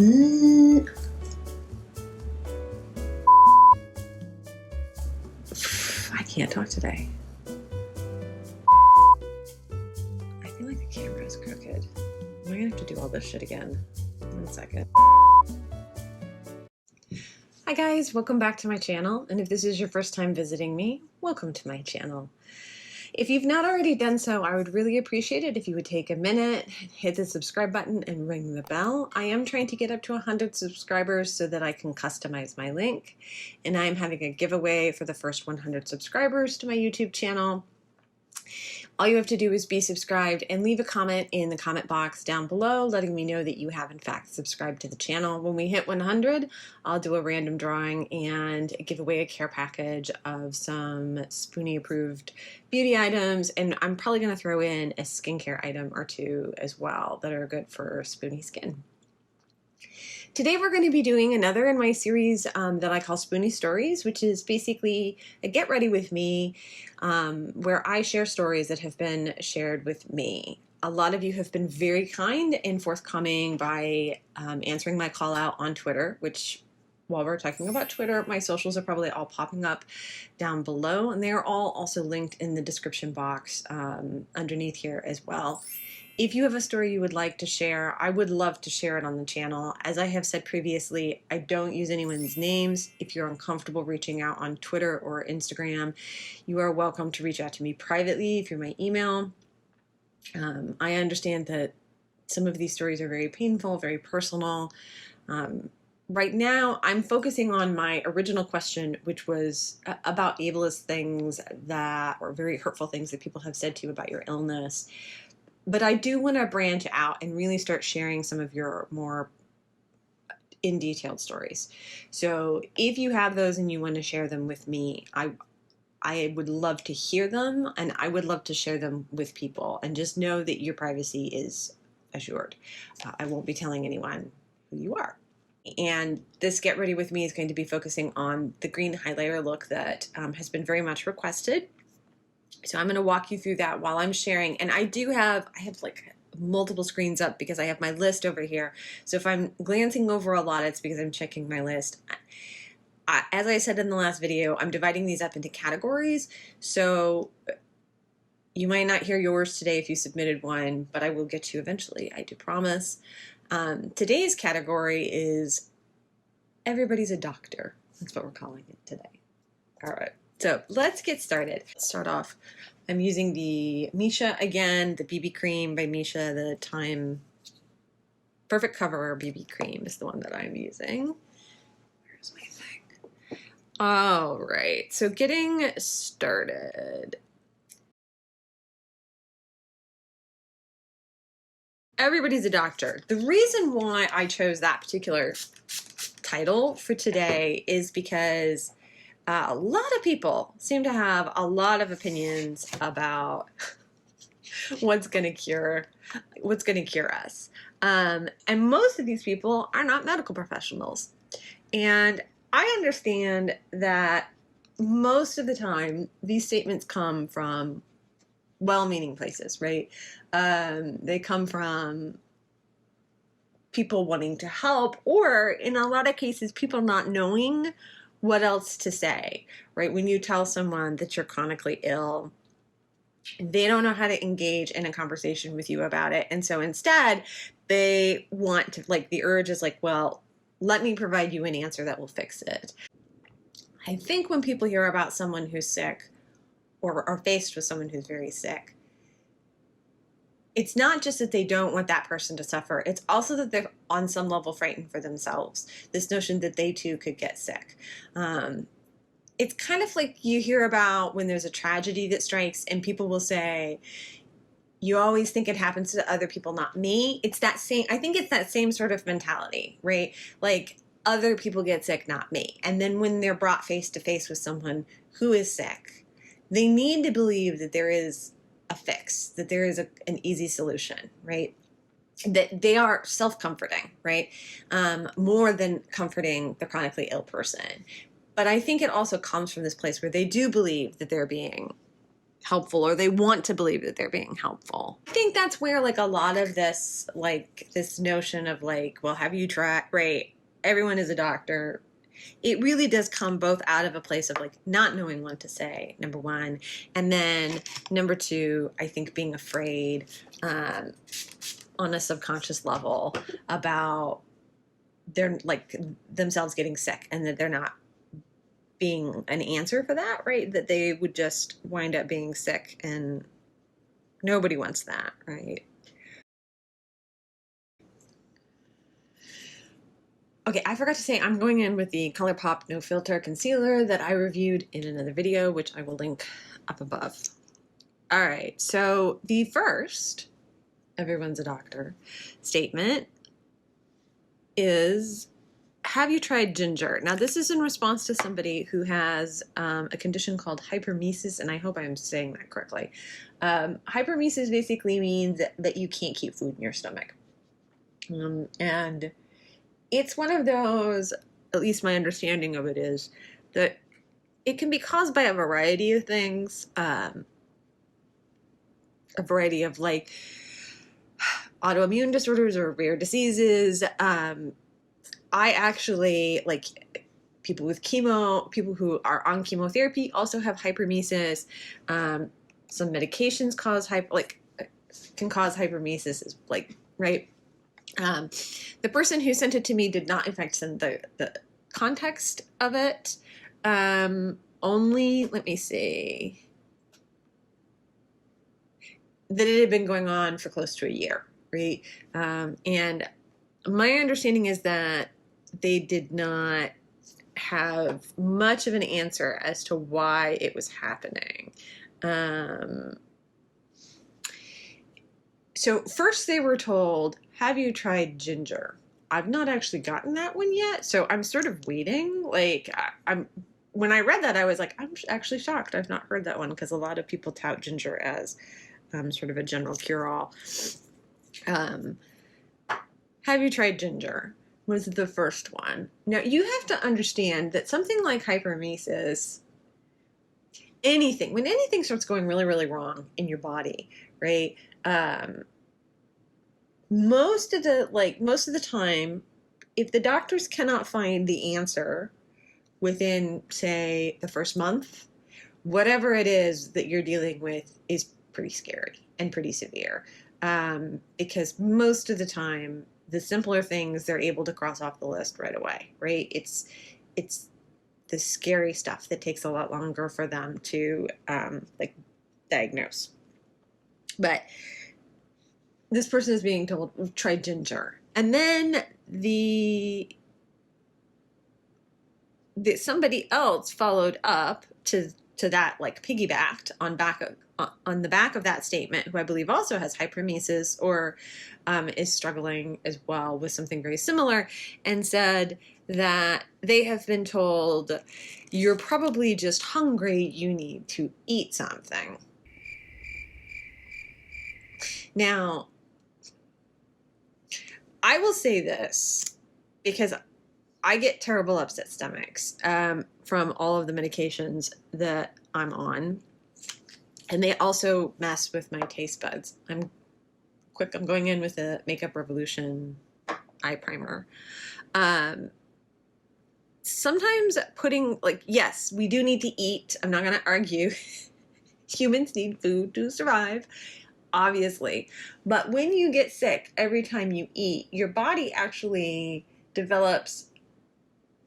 I can't talk today. I feel like the camera is crooked. Am I gonna have to do all this shit again? 1 second. Hi guys, welcome back to my channel. And if this is your first time visiting me, welcome to my channel. If you've not already done so, I would really appreciate it if you would take a minute, hit the subscribe button and ring the bell. I am trying to get up to 100 subscribers so that I can customize my link. And I am having a giveaway for the first 100 subscribers to my YouTube channel. All you have to do is be subscribed and leave a comment in the comment box down below letting me know that you have in fact subscribed to the channel. When we hit 100, I'll do a random drawing and give away a care package of some Spoonie approved beauty items, and I'm probably going to throw in a skincare item or two as well that are good for Spoonie skin. Today we're going to be doing another in my series that I call Spoonies Stories, which is basically a get ready with me where I share stories that have been shared with me. A lot of you have been very kind and forthcoming by answering my call out on Twitter, which while we're talking about Twitter, my socials are probably all popping up down below, and they are all also linked in the description box underneath here as well. If you have a story you would like to share, I would love to share it on the channel. As I have said previously, I don't use anyone's names. If you're uncomfortable reaching out on Twitter or Instagram, you are welcome to reach out to me privately through my email. I understand that some of these stories are very painful, very personal. Right now, I'm focusing on my original question, which was about ableist things that, or very hurtful things that people have said to you about your illness. But I do want to branch out and really start sharing some of your more in detailed stories. So if you have those and you want to share them with me, I would love to hear them, and I would love to share them with people. And just know that your privacy is assured. I won't be telling anyone who you are. And this Get Ready With Me is going to be focusing on the green highlighter look that has been very much requested. So I'm going to walk you through that while I'm sharing. And I have like multiple screens up because I have my list over here. So if I'm glancing over a lot, it's because I'm checking my list. As I said in the last video, I'm dividing these up into categories. So you might not hear yours today if you submitted one, but I will get to you eventually. I do promise. Today's category is Everybody's a Doctor. That's what we're calling it today. All right. So let's get started. Let's start off. I'm using the Missha again, the BB cream by Missha, the Time Perfect Cover BB cream is the one that I'm using. Where's my thing? All right, so getting started. Everybody's a Doctor. The reason why I chose that particular title for today is because a lot of people seem to have a lot of opinions about what's going to cure us. And most of these people are not medical professionals. And I understand that most of the time these statements come from well-meaning places, right? They come from people wanting to help, or in a lot of cases, people not knowing what else to say, right? When you tell someone that you're chronically ill, they don't know how to engage in a conversation with you about it. And so instead, they want to, like, the urge is like, well, let me provide you an answer that will fix it. I think when people hear about someone who's sick or are faced with someone who's very sick, it's not just that they don't want that person to suffer. It's also that they're on some level frightened for themselves. This notion that they too could get sick. It's kind of like you hear about when there's a tragedy that strikes and people will say, you always think it happens to other people, not me. It's that same, I think it's that same sort of mentality, right? Like other people get sick, not me. And then when they're brought face to face with someone who is sick, they need to believe that there is a fix, that there is an easy solution, right? That they are self-comforting, right? More than comforting the chronically ill person. But I think it also comes from this place where they do believe that they're being helpful, or they want to believe that they're being helpful. I think that's where like a lot of this, like this notion of like, well, have you tried, right? Everyone is a doctor. It really does come both out of a place of like not knowing what to say, number one, and then number two, I think being afraid on a subconscious level about they're like themselves getting sick, and that they're not being an answer for that, right? That they would just wind up being sick, and nobody wants that, right? Okay, I forgot to say I'm going in with the ColourPop No Filter Concealer that I reviewed in another video, which I will link up above. All right, so the first everyone's a doctor statement is, have you tried ginger? Now, this is in response to somebody who has a condition called hypermesis, and I hope I'm saying that correctly. Hypermesis basically means that you can't keep food in your stomach. And it's one of those, at least my understanding of it is, that it can be caused by a variety of things, a variety of like autoimmune disorders or rare diseases. I actually, like, people with chemo, people who are on chemotherapy also have hypermesis. Some medications can cause hypermesis, like, right? The person who sent it to me did not, in fact, send the context of it. Only, let me see, that it had been going on for close to a year, right? And my understanding is that they did not have much of an answer as to why it was happening. So first they were told, have you tried ginger? I've not actually gotten that one yet, so I'm sort of waiting. Like, when I read that, I was like, I'm actually shocked. I've not heard that one, because a lot of people tout ginger as sort of a general cure-all. Have you tried ginger? Was the first one. Now, you have to understand that something like hypermesis, when anything starts going really, really wrong in your body, right? Most of the time, if the doctors cannot find the answer within, say, the first month, whatever it is that you're dealing with is pretty scary and pretty severe. Because most of the time, the simpler things they're able to cross off the list right away, right? It's the scary stuff that takes a lot longer for them to like diagnose. But this person is being told, try ginger. And then somebody else followed up to that, like piggybacked on the back of that statement, who I believe also has hypermesis or is struggling as well with something very similar, and said that they have been told, you're probably just hungry, you need to eat something. Now, I will say this, because I get terrible upset stomachs from all of the medications that I'm on. And they also mess with my taste buds. I'm going in with a Makeup Revolution eye primer. Sometimes putting, like, yes, we do need to eat. I'm not going to argue. Humans need food to survive, obviously. But when you get sick every time you eat, your body actually develops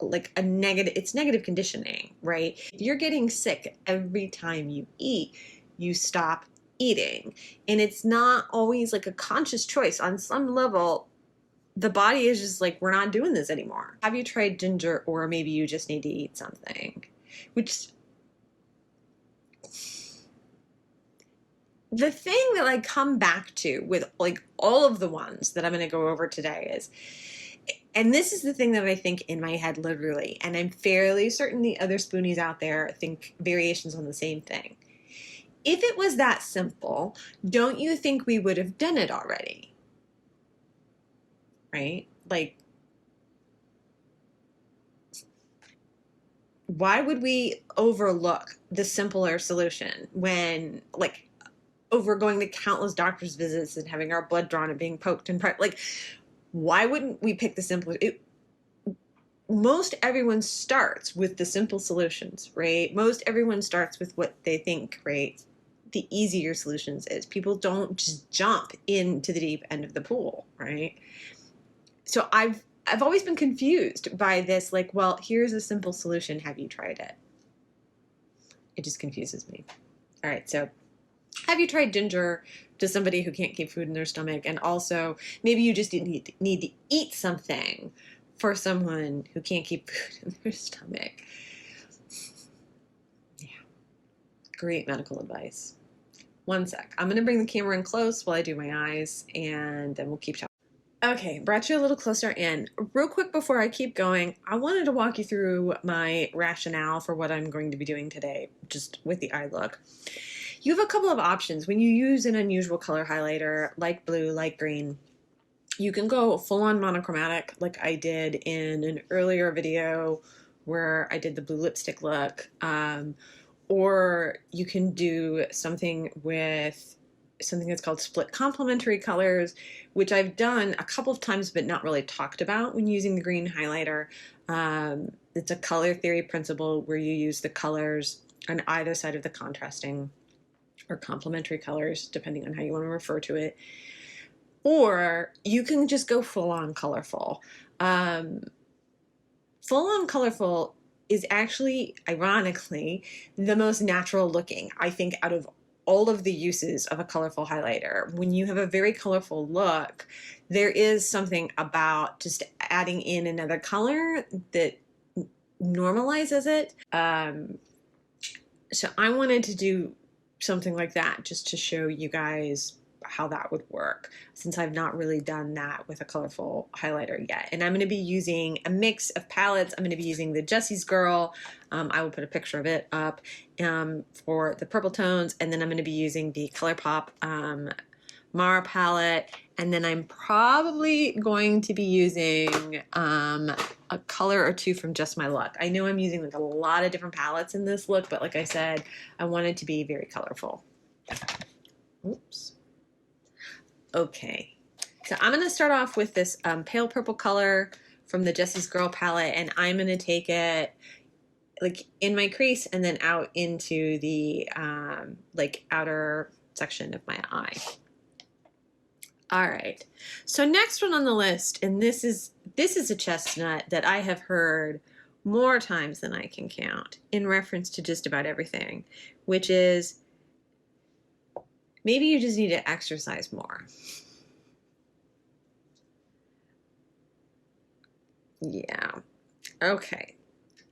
like it's negative conditioning, right? If you're getting sick every time you eat, you stop eating. And it's not always like a conscious choice. On some level, the body is just like, we're not doing this anymore. Have you tried ginger? Or maybe you just need to eat something. Which, the thing that I come back to with like all of the ones that I'm going to go over today is, and this is the thing that I think in my head literally, and I'm fairly certain the other Spoonies out there think variations on the same thing. If it was that simple, don't you think we would have done it already? Right? Like, why would we overlook the simpler solution when, like, over going to countless doctor's visits and having our blood drawn and being poked and like, why wouldn't we pick the simpler? Most everyone starts with the simple solutions, right? Most everyone starts with what they think, right, the easier solutions is. People don't just jump into the deep end of the pool, right? So I've always been confused by this, like, well, here's a simple solution. Have you tried it? It just confuses me. All right, so have you tried ginger to somebody who can't keep food in their stomach? And also, maybe you just need to eat something for someone who can't keep food in their stomach. Yeah, great medical advice. One sec. I'm going to bring the camera in close while I do my eyes, and then we'll keep talking. Okay, brought you a little closer in. Real quick before I keep going, I wanted to walk you through my rationale for what I'm going to be doing today, just with the eye look. You have a couple of options. When you use an unusual color highlighter, like blue, like green, you can go full-on monochromatic, like I did in an earlier video where I did the blue lipstick look, or you can do something with something that's called split complementary colors, which I've done a couple of times but not really talked about when using the green highlighter. It's a color theory principle where you use the colors on either side of the contrasting or complementary colors, depending on how you want to refer to it. Or you can just go full-on colorful. Full-on colorful is actually, ironically, the most natural looking, I think, out of all of the uses of a colorful highlighter. When you have a very colorful look, there is something about just adding in another color that normalizes it. So I wanted to do something like that just to show you guys how that would work, since I've not really done that with a colorful highlighter yet. And I'm going to be using a mix of palettes. I'm going to be using the Jessie's Girl. I will put a picture of it up for the purple tones. And then I'm going to be using the ColourPop Mer Palette. And then I'm probably going to be using a color or two from Just My Luck. I know I'm using like a lot of different palettes in this look, but like I said, I want it to be very colorful. Oops. Okay, so I'm going to start off with this pale purple color from the Jessie's Girl palette, and I'm going to take it like in my crease and then out into the like outer section of my eye. All right, so next one on the list, and this is a chestnut that I have heard more times than I can count in reference to just about everything, which is maybe you just need to exercise more. Yeah. Okay.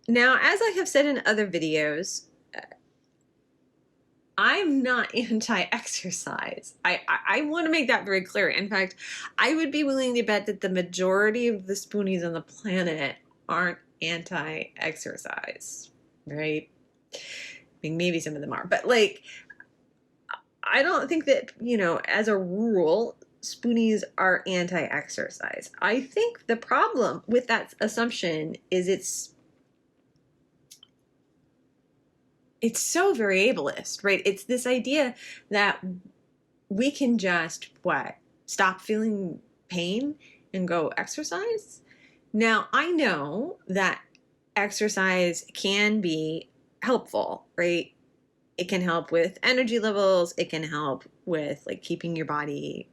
Now, as I have said in other videos, I'm not anti-exercise. I want to make that very clear. In fact, I would be willing to bet that the majority of the Spoonies on the planet aren't anti-exercise, right? I mean, maybe some of them are, but like, I don't think that, you know, as a rule, Spoonies are anti-exercise. I think the problem with that assumption is it's so very ableist, right? It's this idea that we can just, stop feeling pain and go exercise? Now, I know that exercise can be helpful, right? It can help with energy levels. It can help with like keeping your body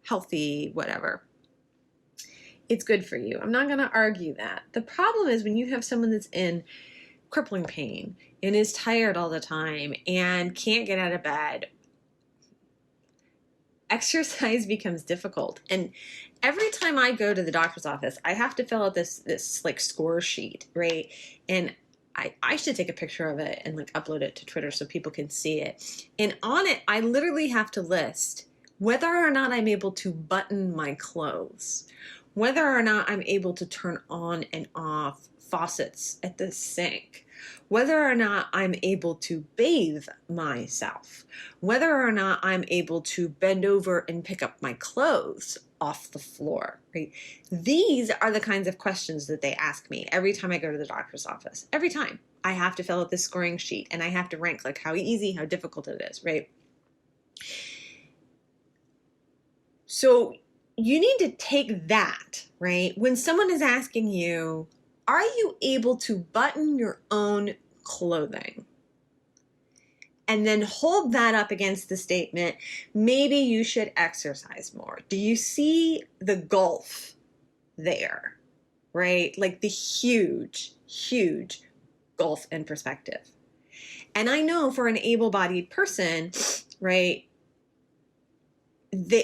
healthy, whatever. It's good for you. I'm not going to argue that. The problem is when you have someone that's in crippling pain and is tired all the time and can't get out of bed, exercise becomes difficult. And every time I go to the doctor's office, I have to fill out this like score sheet, right? And I should take a picture of it and like upload it to Twitter so people can see it. And on it, I literally have to list whether or not I'm able to button my clothes, whether or not I'm able to turn on and off faucets at the sink, whether or not I'm able to bathe myself, whether or not I'm able to bend over and pick up my clothes. off the floor, right? These are the kinds of questions that they ask me every time I go to the doctor's office. Every time I have to fill out this scoring sheet and I have to rank like how easy, how difficult it is, right? So you need to take that, right? When someone is asking you, are you able to button your own clothing? And then hold that up against the statement, maybe you should exercise more. Do you see the gulf there, right? Like the huge, huge gulf in perspective. And I know for an able-bodied person, right,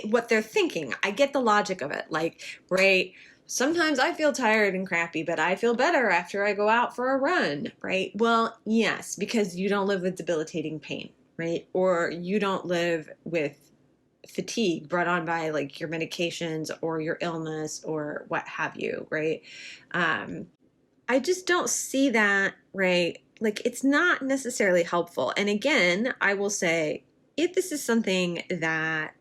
what they're thinking, I get the logic of it. Like, right, sometimes I feel tired and crappy, but I feel better after I go out for a run, right? Well, yes, because you don't live with debilitating pain, right? Or you don't live with fatigue brought on by like your medications or your illness or what have you, right? I just don't see that, right? Like, it's not necessarily helpful. And again, I will say, if this is something that,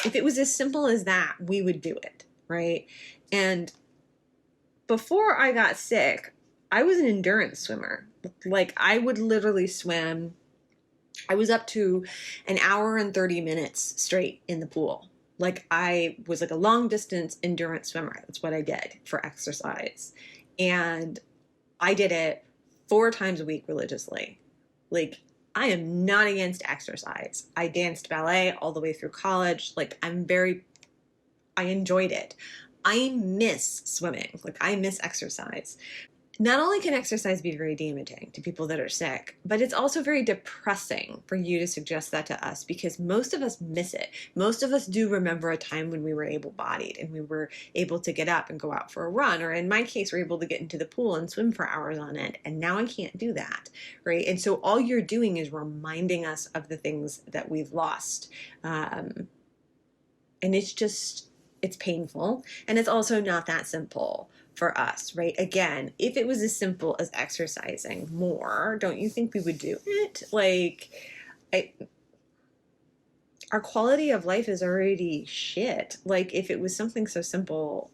if it was as simple as that, we would do it, right? And before I got sick, I was an endurance swimmer. Like, I would literally swim. I was up to an hour and 30 minutes straight in the pool. Like, I was like a long distance endurance swimmer. That's what I did for exercise. And I did it 4 times a week religiously. Like, I am not against exercise. I danced ballet all the way through college. Like, I enjoyed it. I miss swimming. Like, I miss exercise. Not only can exercise be very damaging to people that are sick, but it's also very depressing for you to suggest that to us, because most of us miss it. Most of us do remember a time when we were able-bodied and we were able to get up and go out for a run, or in my case, we're able to get into the pool and swim for hours on end, and now I can't do that, right? And so all you're doing is reminding us of the things that we've lost. And it's painful, and it's also not that simple for us, right? Again, if it was as simple as exercising more, don't you think we would do it? Like, our quality of life is already shit. Like, if it was something so simple,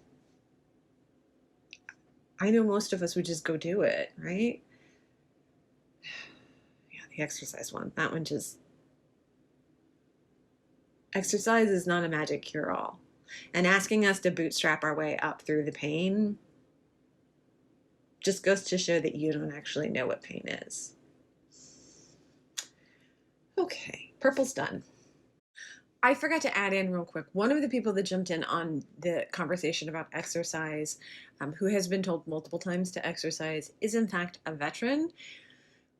I know most of us would just go do it, right? Yeah, the exercise one, that one just, exercise is not a magic cure-all. And asking us to bootstrap our way up through the pain just goes to show that you don't actually know what pain is. Okay, purple's done. I forgot to add in real quick, one of the people that jumped in on the conversation about exercise, who has been told multiple times to exercise, is in fact a veteran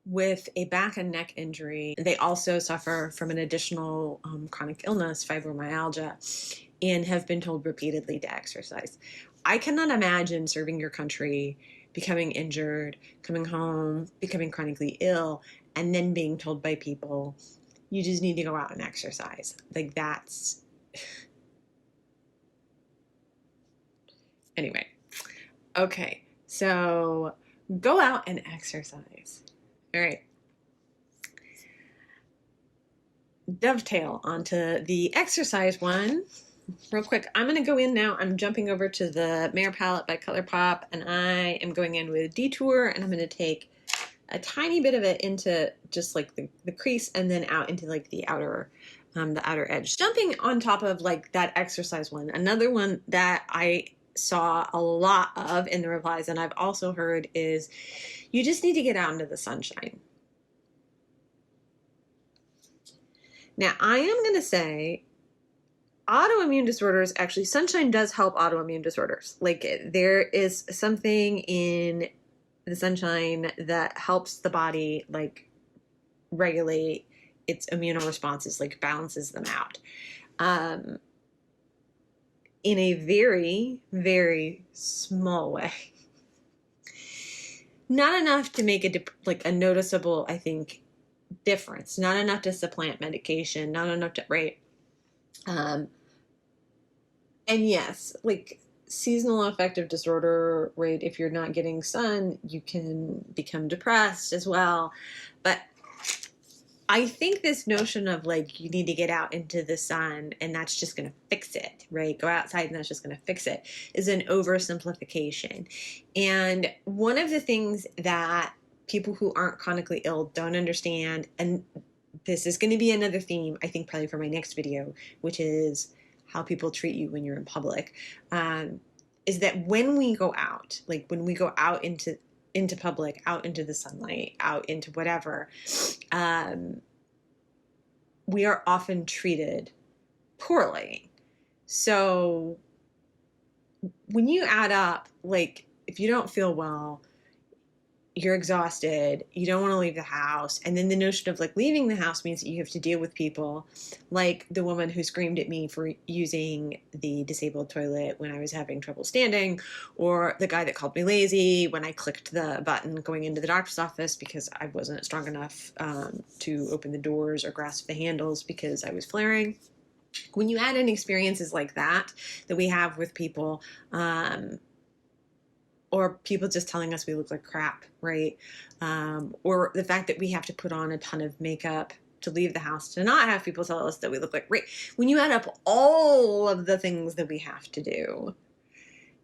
with a back and neck injury. They also suffer from an additional chronic illness, fibromyalgia, and have been told repeatedly to exercise. I cannot imagine serving your country, becoming injured, coming home, becoming chronically ill, and then being told by people, you just need to go out and exercise. Like, that's... Anyway. Okay, so go out and exercise. All right. Dovetail onto the exercise one. Real quick, I'm going to go in now. I'm jumping over to the Mer Palette by ColourPop, and I am going in with Detour, and I'm going to take a tiny bit of it into just like the crease, and then out into like the outer edge. Jumping on top of like that exercise one, another one that I saw a lot of in the replies, and I've also heard, is you just need to get out into the sunshine. Now, I am going to say, autoimmune disorders, actually, sunshine does help autoimmune disorders. Like, there is something in the sunshine that helps the body, like, regulate its immune responses, like, balances them out. In a very, very small way. Not enough to make a noticeable, I think, difference. Not enough to supplant medication. Not enough to, right? And yes, like seasonal affective disorder, right? If you're not getting sun, you can become depressed as well. But I think this notion of like you need to get out into the sun and that's just going to fix it, right? Go outside and that's just going to fix it is an oversimplification. And one of the things that people who aren't chronically ill don't understand, and this is going to be another theme, I think, probably for my next video, which is how people treat you when you're in public, is that when we go out, like when we go out into public, out into the sunlight, out into whatever, we are often treated poorly. So when you add up, like if you don't feel well, you're exhausted, you don't want to leave the house, and then the notion of like leaving the house means that you have to deal with people like the woman who screamed at me for using the disabled toilet when I was having trouble standing, or the guy that called me lazy when I clicked the button going into the doctor's office because I wasn't strong enough to open the doors or grasp the handles because I was flaring. When you add in experiences like that we have with people, or people just telling us we look like crap, right? Or the fact that we have to put on a ton of makeup to leave the house, to not have people tell us that we look like great. When you add up all of the things that we have to do,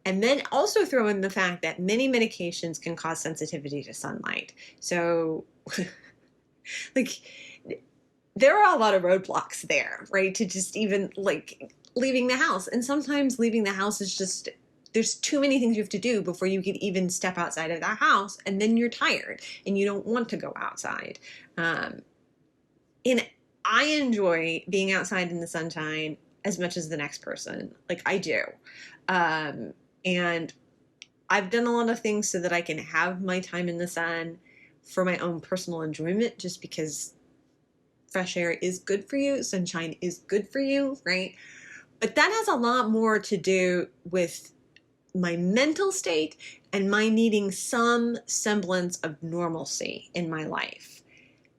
and then also throw in the fact that many medications can cause sensitivity to sunlight. So, like, there are a lot of roadblocks there, right? To just even, like, leaving the house. And sometimes leaving the house is just, there's too many things you have to do before you can even step outside of that house, and then you're tired and you don't want to go outside. And I enjoy being outside in the sunshine as much as the next person. Like I do. And I've done a lot of things so that I can have my time in the sun for my own personal enjoyment, just because fresh air is good for you. Sunshine is good for you, right? But that has a lot more to do with my mental state and my needing some semblance of normalcy in my life.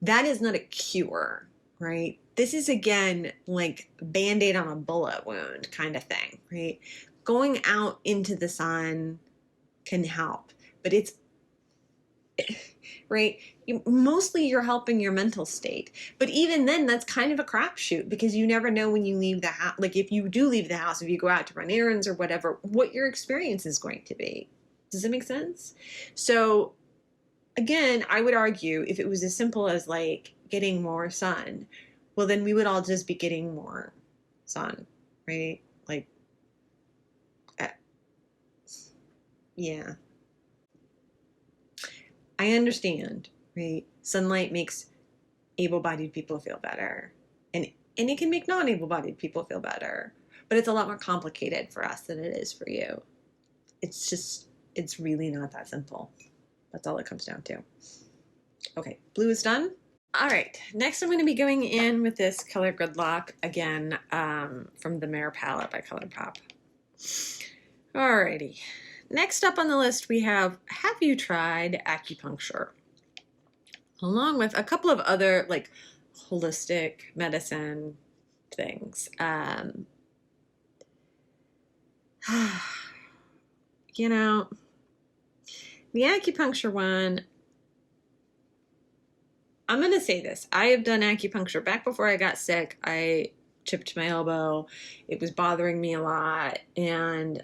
That is not a cure, right? This is, again, like Band-Aid on a bullet wound kind of thing, right? Going out into the sun can help, but it's, right? Mostly you're helping your mental state. But even then, that's kind of a crapshoot, because you never know when you leave the house. Like if you do leave the house, if you go out to run errands or whatever, what your experience is going to be. Does that make sense? So again, I would argue if it was as simple as like getting more sun, well, then we would all just be getting more sun, right? Like, yeah. I understand, right? Sunlight makes able-bodied people feel better, and it can make non-able-bodied people feel better, but it's a lot more complicated for us than it is for you. It's just, it's really not that simple. That's all it comes down to. Okay, blue is done. All right, next I'm going to be going in with this color Gridlock again, from the Mer Palette by ColourPop. Alrighty. Next up on the list we have you tried Acupuncture? Along with a couple of other like holistic medicine things. You know, the acupuncture one, I'm going to say this. I have done acupuncture back before I got sick. I chipped my elbow. It was bothering me a lot. And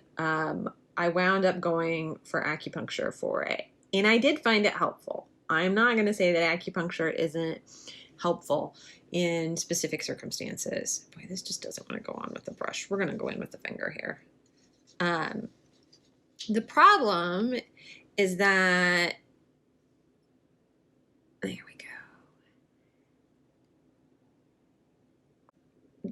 I wound up going for acupuncture for it. And I did find it helpful. I'm not going to say that acupuncture isn't helpful in specific circumstances. Boy, this just doesn't want to go on with the brush. We're going to go in with the finger here. The problem is that, there we go.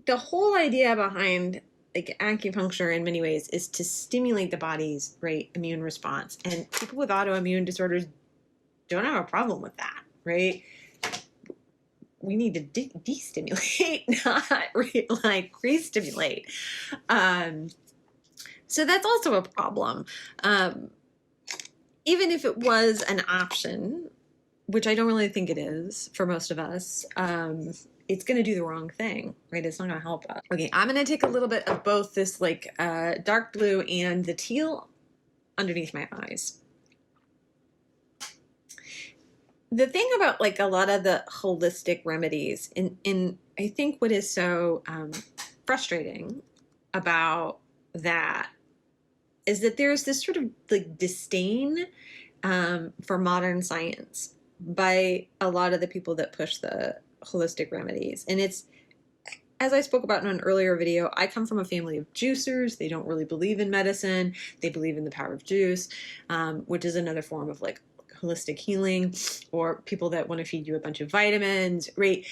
The whole idea behind like acupuncture in many ways is to stimulate the body's immune response. And people with autoimmune disorders don't have a problem with that, right? We need to de-stimulate, not like re-stimulate. So that's also a problem. Even if it was an option, which I don't really think it is for most of us, it's going to do the wrong thing, right? It's not going to help us. Okay, I'm going to take a little bit of both this like dark blue and the teal underneath my eyes. The thing about like a lot of the holistic remedies, and I think what is so frustrating about that is that there's this sort of like disdain for modern science by a lot of the people that push the holistic remedies. And it's, as I spoke about in an earlier video, I come from a family of juicers. They don't really believe in medicine. They believe in the power of juice, which is another form of like holistic healing, or people that want to feed you a bunch of vitamins, right?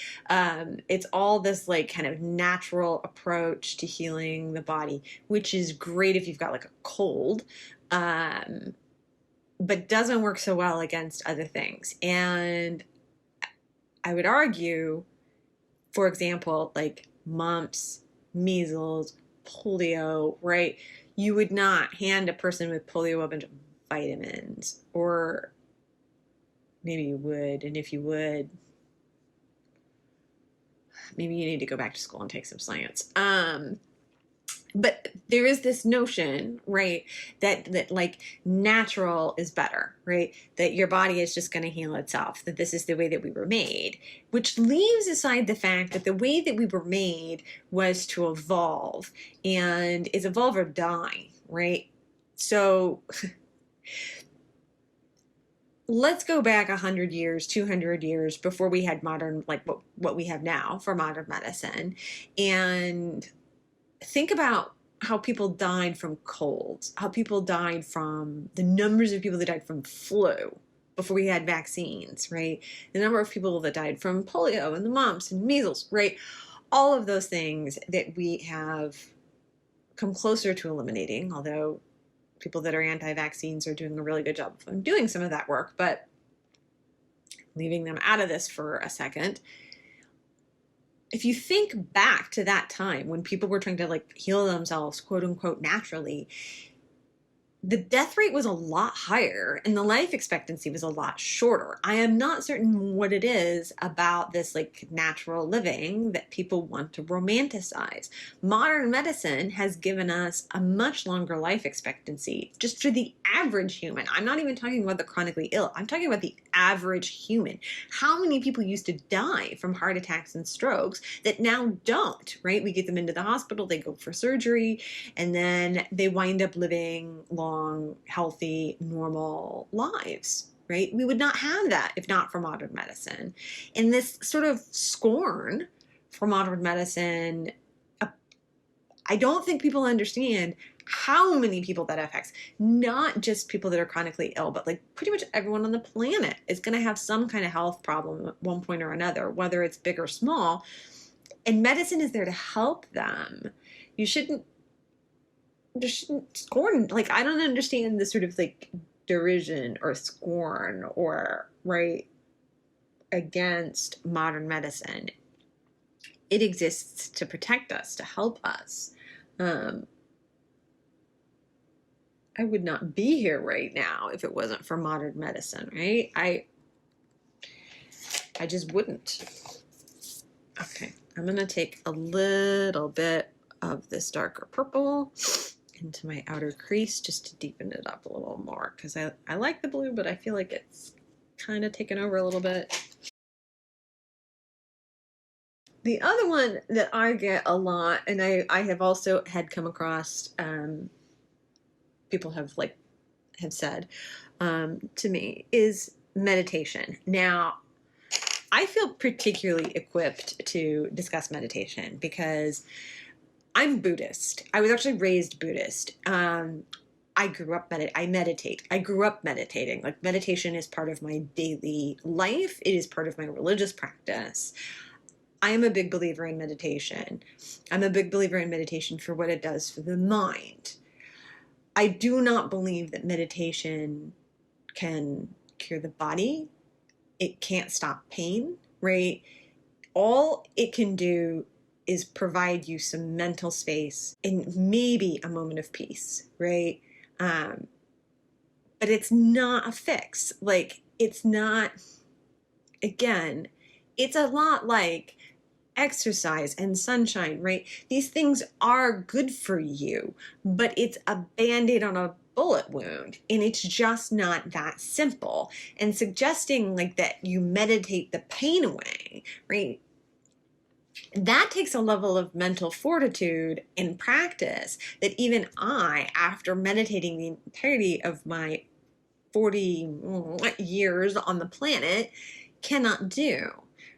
It's all this like kind of natural approach to healing the body, which is great if you've got like a cold, but doesn't work so well against other things. And I would argue, for example, like mumps, measles, polio, right? You would not hand a person with polio a bunch of vitamins, or maybe you would, and if you would, maybe you need to go back to school and take some science. But there is this notion, right, that like natural is better, right? That your body is just going to heal itself, that this is the way that we were made, which leaves aside the fact that the way that we were made was to evolve, and is evolve or die, right? So let's go back 100 years, 200 years before we had modern, like what we have now for modern medicine, and think about how people died from colds, how people died from the numbers of people that died from flu before we had vaccines, right? The number of people that died from polio and the mumps and measles, right? All of those things that we have come closer to eliminating, although people that are anti-vaccines are doing a really good job of doing some of that work, but leaving them out of this for a second. If you think back to that time when people were trying to like heal themselves, quote unquote, naturally, the death rate was a lot higher and the life expectancy was a lot shorter. I am not certain what it is about this like natural living that people want to romanticize. Modern medicine has given us a much longer life expectancy just for the average human. I'm not even talking about the chronically ill. I'm talking about the average human. How many people used to die from heart attacks and strokes that now don't, right? We get them into the hospital, they go for surgery, and then they wind up living long, healthy, normal lives, right? We would not have that if not for modern medicine. And this sort of scorn for modern medicine, I don't think people understand how many people that affects. Not just people that are chronically ill, but like pretty much everyone on the planet is going to have some kind of health problem at one point or another, whether it's big or small. And medicine is there to help them. You shouldn't scorn, like, I don't understand the sort of like derision or scorn or right against modern medicine. It exists to protect us, to help us. I would not be here right now if it wasn't for modern medicine, right? I just wouldn't. Okay, I'm gonna take a little bit of this darker purple into my outer crease just to deepen it up a little more, because I like the blue, but I feel like it's kind of taken over a little bit. The other one that I get a lot, and I have also had come across, people have said to me, is meditation. Now, I feel particularly equipped to discuss meditation because I'm Buddhist. I was actually raised Buddhist. I grew up I meditate. I grew up meditating. Like, meditation is part of my daily life. It is part of my religious practice. I am a big believer in meditation. I'm a big believer in meditation for what it does for the mind. I do not believe that meditation can cure the body. It can't stop pain, right? All it can do is provide you some mental space and maybe a moment of peace, right? But it's not a fix. Like, it's not, again, it's a lot like exercise and sunshine, right? These things are good for you, but it's a band-aid on a bullet wound, and it's just not that simple. And suggesting like that you meditate the pain away, right? That takes a level of mental fortitude and practice that even I, after meditating the entirety of my 40 years on the planet, cannot do,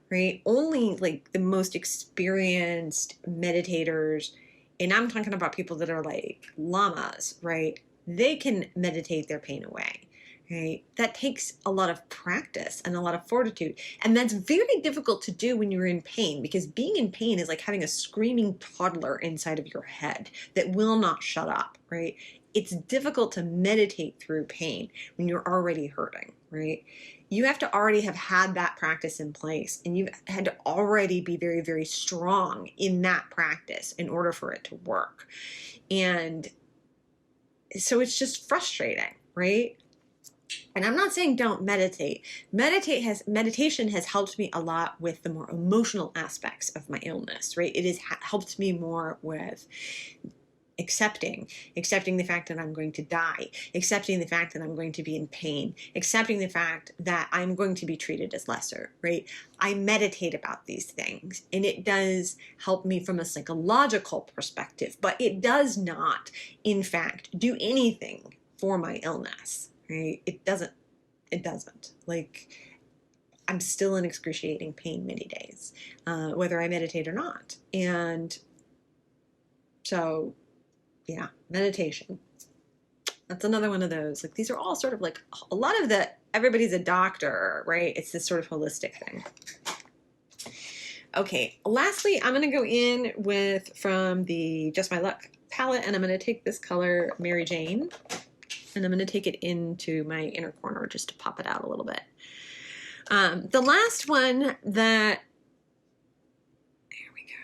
right? Only like the most experienced meditators, and I'm talking about people that are like lamas, right? They can meditate their pain away, right? That takes a lot of practice and a lot of fortitude. And that's very difficult to do when you're in pain, because being in pain is like having a screaming toddler inside of your head that will not shut up, right? It's difficult to meditate through pain when you're already hurting, right? You have to already have had that practice in place, and you've had to already be very, very strong in that practice in order for it to work. And so it's just frustrating, right? And I'm not saying don't meditate. Meditation has helped me a lot with the more emotional aspects of my illness, right? It has helped me more with accepting the fact that I'm going to die, accepting the fact that I'm going to be in pain, accepting the fact that I'm going to be treated as lesser, right? I meditate about these things, and it does help me from a psychological perspective, but it does not, in fact, do anything for my illness, right? It doesn't. Like, I'm still in excruciating pain many days, whether I meditate or not. And so, yeah, meditation. That's another one of those. Like, these are all sort of like a lot of the, everybody's a doctor, right? It's this sort of holistic thing. Okay, lastly, I'm going to go in with from the Just My Luck palette, and I'm going to take this color, Mary Jane, and I'm going to take it into my inner corner just to pop it out a little bit. The last one that, there we go,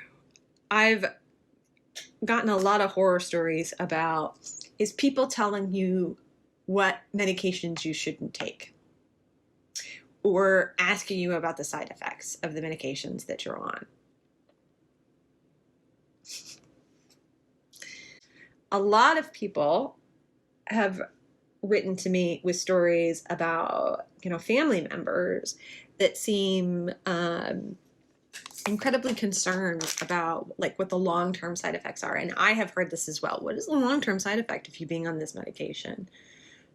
I've gotten a lot of horror stories about is people telling you what medications you shouldn't take, or asking you about the side effects of the medications that you're on. A lot of people have written to me with stories about, family members that seem incredibly concerned about like what the long-term side effects are. And I have heard this as well. What is the long-term side effect of you being on this medication?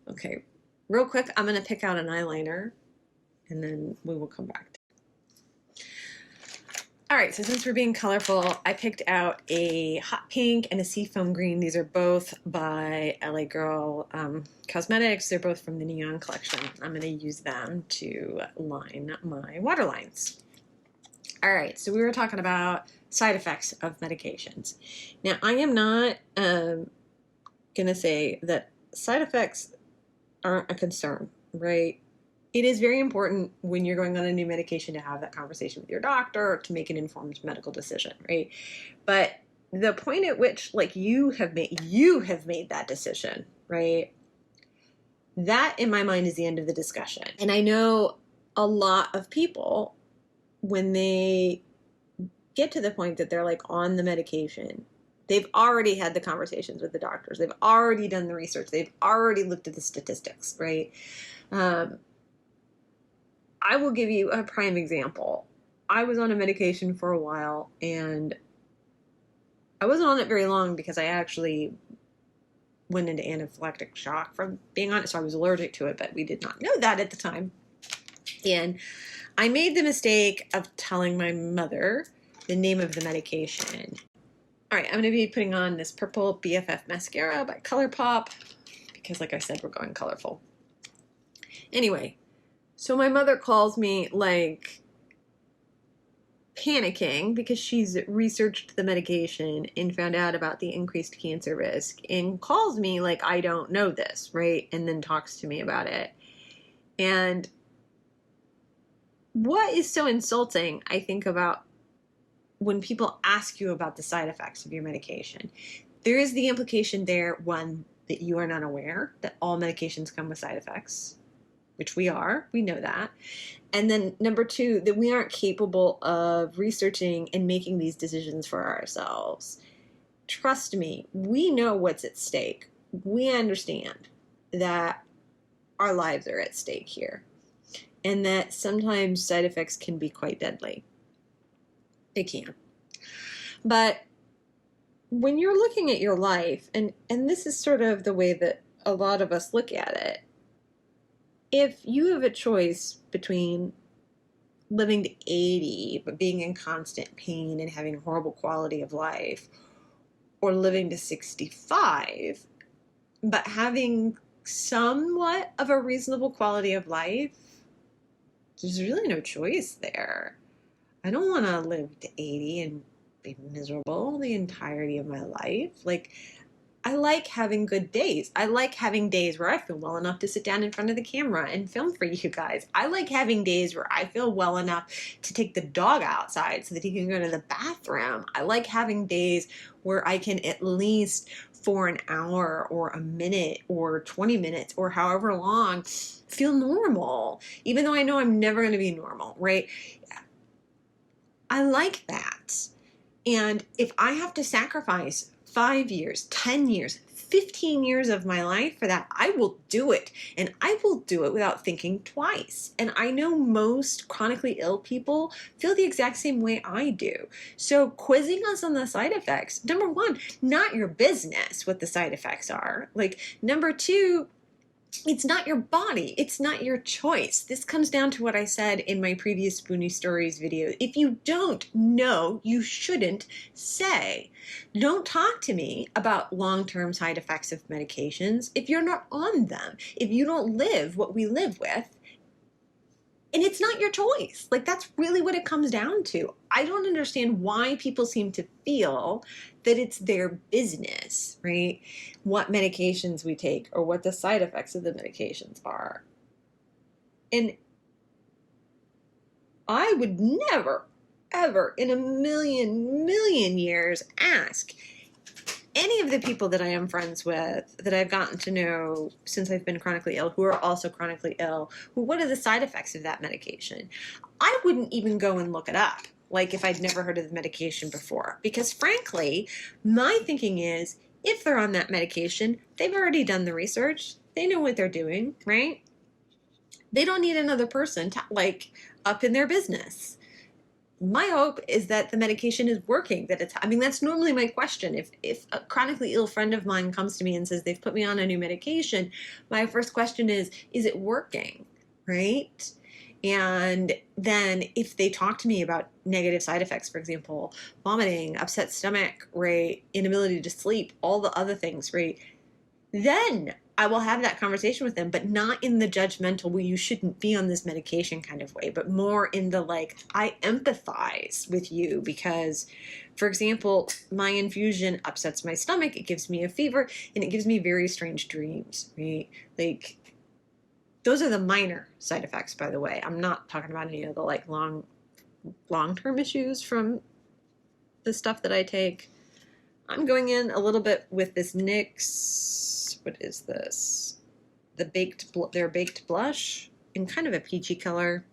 Okay, real quick, I'm going to pick out an eyeliner, and then we will come back. All right, so since we're being colorful, I picked out a hot pink and a seafoam green. These are both by LA Girl Cosmetics. They're both from the Neon collection. I'm going to use them to line my waterlines. All right, so we were talking about side effects of medications. Now, I am not going to say that side effects aren't a concern, right? It is very important when you're going on a new medication to have that conversation with your doctor to make an informed medical decision, right? But the point at which like you have made that decision, right? That in my mind is the end of the discussion. And I know a lot of people, when they get to the point that they're like on the medication, they've already had the conversations with the doctors. They've already done the research. They've already looked at the statistics, right? I will give you a prime example. I was on a medication for a while, and I wasn't on it very long because I actually went into anaphylactic shock from being on it, so I was allergic to it, but we did not know that at the time. And I made the mistake of telling my mother the name of the medication. All right, I'm going to be putting on this purple BFF mascara by ColourPop because, like I said, we're going colorful. Anyway, so my mother calls me like panicking because she's researched the medication and found out about the increased cancer risk, and calls me like I don't know this, right? And then talks to me about it. And what is so insulting, I think, about when people ask you about the side effects of your medication, there is the implication there, one, that you are not aware that all medications come with side effects, which we know that. And then number two, that we aren't capable of researching and making these decisions for ourselves. Trust me, we know what's at stake. We understand, that our lives are at stake here, and that sometimes side effects can be quite deadly. They can. But when you're looking at your life, and this is sort of the way that a lot of us look at it, if you have a choice between living to 80 but being in constant pain and having horrible quality of life, or living to 65 but having somewhat of a reasonable quality of life, there's really no choice there. I don't want to live to 80 and be miserable the entirety of my life. Like, I like having good days. I like having days where I feel well enough to sit down in front of the camera and film for you guys. I like having days where I feel well enough to take the dog outside so that he can go to the bathroom. I like having days where I can at least for an hour or a minute or 20 minutes or however long feel normal, even though I know I'm never going to be normal, right? I like that. And if I have to sacrifice 5 years, 10 years, 15 years of my life for that, I will do it. And I will do it without thinking twice. And I know most chronically ill people feel the exact same way I do. So quizzing us on the side effects, number one, not your business what the side effects are. Like, number two, it's not your body. It's not your choice. This comes down to what I said in my previous Spoonies Stories video. If you don't know, you shouldn't say. Don't talk to me about long-term side effects of medications if you're not on them, if you don't live what we live with. And it's not your choice. Like, that's really what it comes down to. I don't understand why people seem to feel that it's their business, right? What medications we take or what the side effects of the medications are. And I would never, ever in a million years ask any of the people that I am friends with, that I've gotten to know since I've been chronically ill, who are also chronically ill, what are the side effects of that medication? I wouldn't even go and look it up, like if I'd never heard of the medication before. Because frankly, my thinking is, if they're on that medication, they've already done the research. They know what they're doing, right? They don't need another person to, like, up in their business. My hope is that the medication is working, that it's, I mean, that's normally my question. If a chronically ill friend of mine comes to me and says they've put me on a new medication, my first question is it working, right? And then if they talk to me about negative side effects, for example, vomiting, upset stomach, right, inability to sleep, all the other things, right, then I will have that conversation with them, but not in the judgmental, well, you shouldn't be on this medication kind of way, but more in the, like, I empathize with you because, for example, my infusion upsets my stomach, it gives me a fever, and it gives me very strange dreams, right? Like, those are the minor side effects, by the way. I'm not talking about any of the, like, long-term issues from the stuff that I take. I'm going in a little bit with this NYX, what is this? Their baked blush in kind of a peachy color.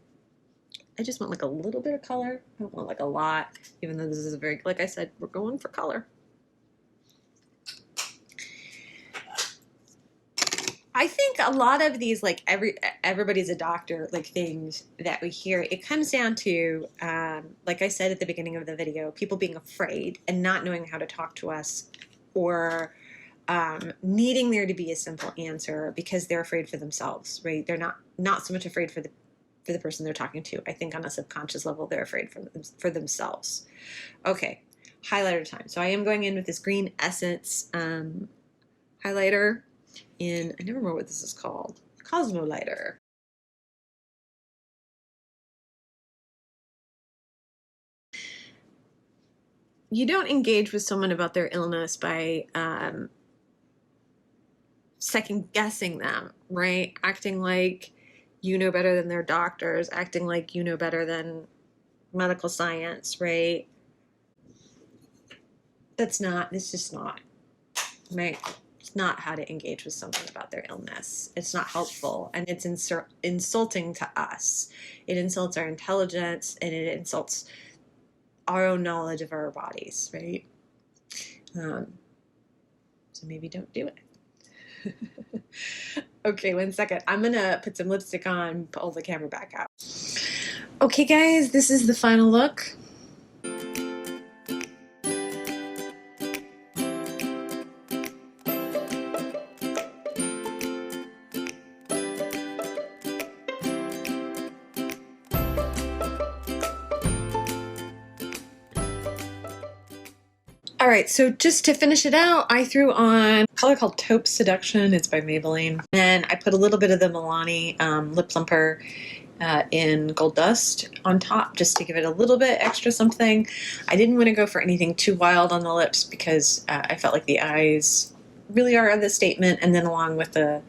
I just want like a little bit of color. I don't want like a lot, even though this is a very, like I said, we're going for color. I think a lot of these, like everybody's a doctor, like things that we hear, it comes down to, like I said at the beginning of the video, people being afraid and not knowing how to talk to us, or needing there to be a simple answer because they're afraid for themselves, right? They're not so much afraid for the person they're talking to. I think on a subconscious level, they're afraid for themselves. Okay, highlighter time. So I am going in with this green Essence highlighter. I never remember what this is called, Cosmolighter. You don't engage with someone about their illness by second guessing them, right? Acting like you know better than their doctors, acting like you know better than medical science, right? It's just not, right? It's not how to engage with someone about their illness. It's not helpful, and it's insulting to us. It insults our intelligence, and it insults our own knowledge of our bodies, right? So maybe don't do it. Okay, 1 second. I'm gonna put some lipstick on, pull the camera back out. Okay guys, this is the final look. Alright, so just to finish it out, I threw on a color called Taupe Seduction. It's by Maybelline. And I put a little bit of the Milani lip plumper in Gold Dust on top, just to give it a little bit extra something. I didn't want to go for anything too wild on the lips because I felt like the eyes really are the statement, and then along with the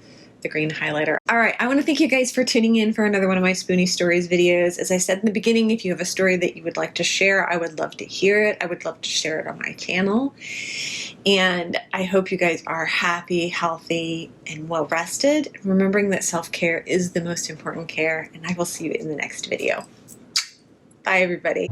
green highlighter. Alright, I want to thank you guys for tuning in for another one of my Spoonie Stories videos. As I said in the beginning, if you have a story that you would like to share, I would love to hear it. I would love to share it on my channel. And I hope you guys are happy, healthy, and well rested, remembering that self-care is the most important care, and I will see you in the next video. Bye everybody.